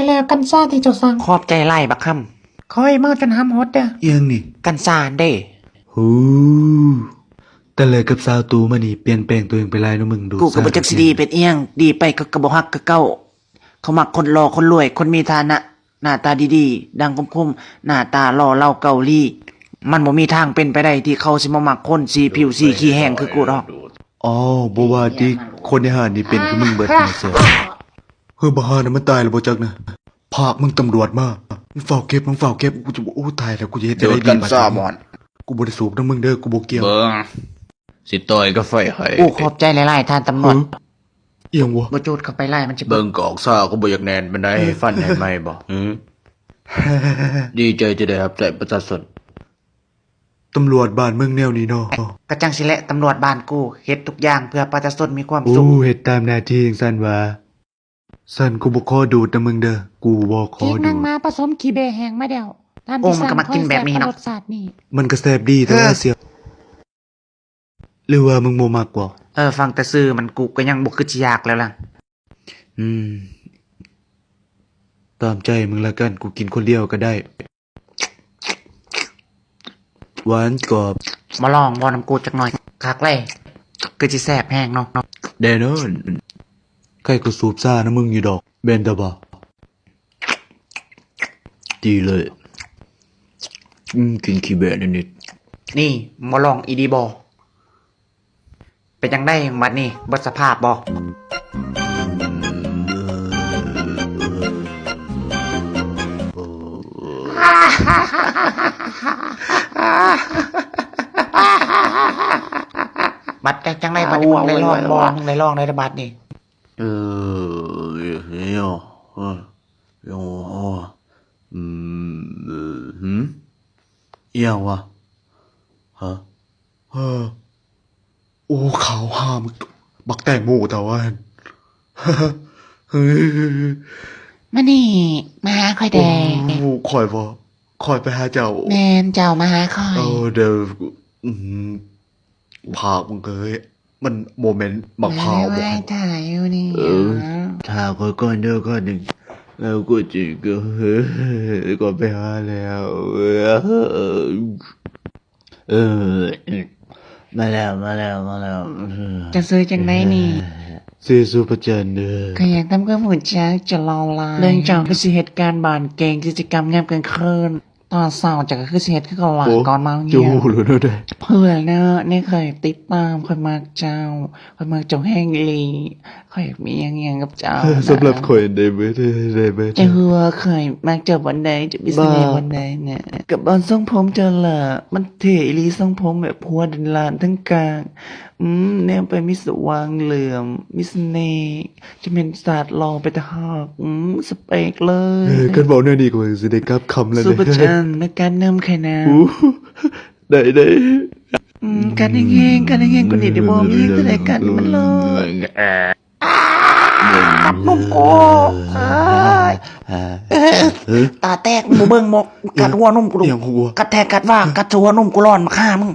แล้วกันซ่าที่เจ้าสั่งขอบใจไล่บักคคอยเมาจนห้ำฮดเด้อเอียงนี่ำกันซ่าเด้ฮูแต่เลยกับสาวตูมานี่เปลี่ยนแปลงตัวเองไปหลายเนาะมึงดูกูก็บ่จักสิดีเป็นเอียงดีไปก็บ่ฮักก็เก้าเขามักคนหล่อคนรวยคนมีฐานะหน้าตาดีๆดังคมๆหน้าตาหล่อเล่าเกาหลีมันบ่มีทางเป็นไปได้ที่เขาสิมามักคนสีผิวสีขี้แห้งคือกูดอกอ๋อบ่ว่าที่คนในหาดนี่เป็นคือมึงเบิดนี่เสียเฮ้ยบ่หาน่ะมันตายแล้วบ่จักนะภาคมึงตำรวจมามึงเฝ้าเก็บกูจะโอ้ตายแล้วกูจะเฮ็ดได้ดีบัดนี้กูบ่ได้สูบนำมึงเด้อกูบ่เกี่ยวเบิ่งสิต่อยก็ไฟให้ โอ้ขอบใจหลายๆท่านตำรวจเอียงวะบ่โจดเข้าไปไล่มันสิ เบิ่งกอกซ่าก็บ่อยากแน่นปานใดให้ฟันให้ไหมบ่ดีใจจะได้รับใจประชาชนตำรวจบ้านเมืองแนวนี้เนาะกระจังสิแหละตำรวจบ้านกูเฮ็ดทุกอย่างเพื่อประชาชนมีความ โอ้ สุข เฮ็ดตามหน้าที่จังซั่นว่าซั่นกูบ่ขอดูดนะมึงเด้อกูบ่ขอ เค้ก ดู นั่ง ด มาผสมขี้เบแห้งมาเดียวท่าน โอ้ ที่ มัน สั่ง ก็มากินแบบนี้เนาะ รสชาตินี่ มันก็แซ่บดีแต่ว่าเสียหรือว่ามึงบ่มักบ่ฟังแต่ซื่อมันกูก็ยังบ่คือสิอยากแล้วล่ะอืมตามใจมึงละกันกูกินคนเดียวก็ได้หวานกรอบ มาลองบ่น้ำกูจักหน่อยคักเลยคือสิแซ่บแห้งเนาะ แน่นอนใครก็สูบซ่านะมึงอยู่ดอกแม่นตาบ่ดีเลยกินขี้แบะนิด นี่มาลองอีดีบ่เป็นจังได๋บัดนี้บ่สภาพบ่บัดจังได๋บัดมึงได้ลองบ่มึงได้ลองได้บัดนี่เฮียโยเอียงวะฮะโอ้ขาวหามบักแตงโมแต่ว่าเฮ้ย มานี่มาหาคอยแดง คอยบ่คอยไปหาเจ้าแมนเจ้ามาหาคอยเดี๋ยวผากมึงเคยมันโมเมนต์บักพาวบ่ ไม่ถ่ายอยู่นี่ ถ้าก่อนเดี๋ยวก่อนหนึ่งแล้วกูจีก็ไปหาแล้วมาแล้วจะซื้อจังไหนนี่ซื้อซูเปอร์จันเด้อขยันทำก็หมุนจักจะรอลายเรื่องจากคือสิเหตุการณ์บานเก่งกิจกรรมยามกลางคืนตอนเช้าจากก็คือสิเหตุคือก่อนหลังก่อนมาเงี้ย จูรู้ด้วย เพื่อนเนอะนี่เคยติดตามคอยมากเจ้าคอยมากเจ้าแห้งลีคอยมีอย่างกับเจ้าสำหรับคนได้ไหมจะหัวเคยมากเจอวันใดจะบิสเนสวันใดเนี่ยกับบอลทรงผมเจอละมันเทลีทรงผมแบบพัวดันลานทั้งกลางเนี่ยไปมิสวางเหลื่อมมิสเนกจะเป็นศาสตร์ลองไปตะหอกสเปกเลยกันบอกเนี่ยดีกว่าสิได้กับคำแล้วซูเปอร์จันในการนำไข่น้ำได้การแห้งการแห้งกูนี่เดี๋ยวบอกมีก็ได้กันมันเลยนุ่มโอ้ตาแตกมึงเบิ่งหมกกัดหัวนุ่มกูดูกัดแทกกัดว่ากัดหัวนุ่มกูร้อนมาฆ่ามึง